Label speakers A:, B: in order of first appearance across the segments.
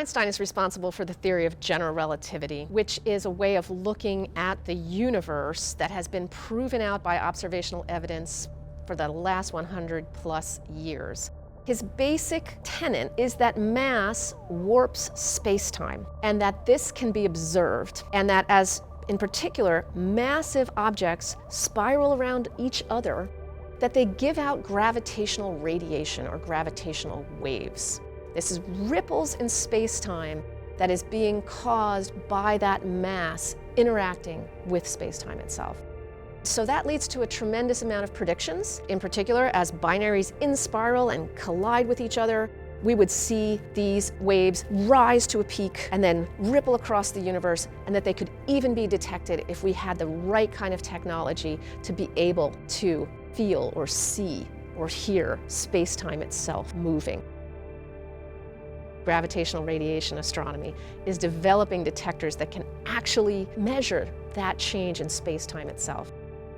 A: Einstein is responsible for the theory of general relativity, which is a way of looking at the universe that has been proven out by observational evidence for the last 100+ years. His basic tenet is that mass warps space-time, and that this can be observed, and that as, in particular, massive objects spiral around each other, that they give out gravitational radiation or gravitational waves. This is ripples in space-time that is being caused by that mass interacting with space-time itself. So that leads to a tremendous amount of predictions. In particular, as binaries in-spiral and collide with each other, we would see these waves rise to a peak and then ripple across the universe, and that they could even be detected if we had the right kind of technology to be able to feel or see or hear space-time itself moving. Gravitational radiation astronomy is developing detectors that can actually measure that change in space-time itself.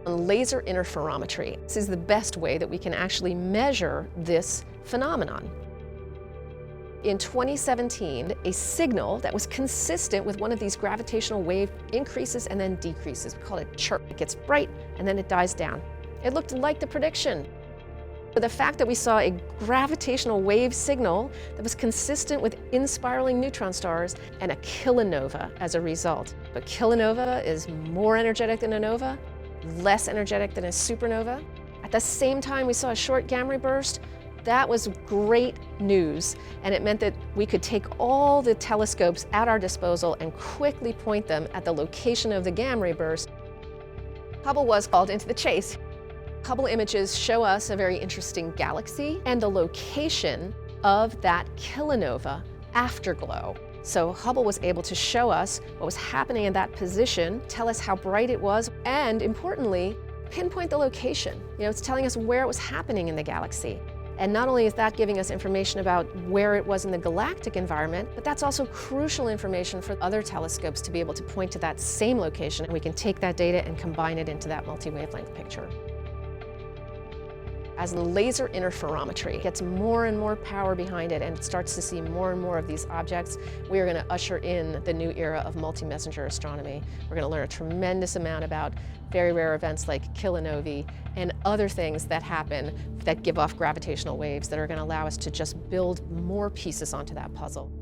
A: Laser interferometry. This is the best way that we can actually measure this phenomenon. In 2017, a signal that was consistent with one of these gravitational wave increases and then decreases. We call it a chirp. It gets bright and then it dies down. It looked like the prediction. The fact that we saw a gravitational wave signal that was consistent with in-spiraling neutron stars and a kilonova as a result. A kilonova is more energetic than a nova, less energetic than a supernova. At the same time, we saw a short gamma ray burst. That was great news, and it meant that we could take all the telescopes at our disposal and quickly point them at the location of the gamma ray burst. Hubble was called into the chase. Hubble images show us a very interesting galaxy and the location of that kilonova afterglow. So Hubble was able to show us what was happening in that position, tell us how bright it was, and importantly, pinpoint the location. It's telling us where it was happening in the galaxy. And not only is that giving us information about where it was in the galactic environment, but that's also crucial information for other telescopes to be able to point to that same location, and we can take that data and combine it into that multi-wavelength picture. As the laser interferometry gets more and more power behind it and starts to see more and more of these objects, we are going to usher in the new era of multi-messenger astronomy. We're going to learn a tremendous amount about very rare events like kilonovae and other things that happen that give off gravitational waves that are going to allow us to just build more pieces onto that puzzle.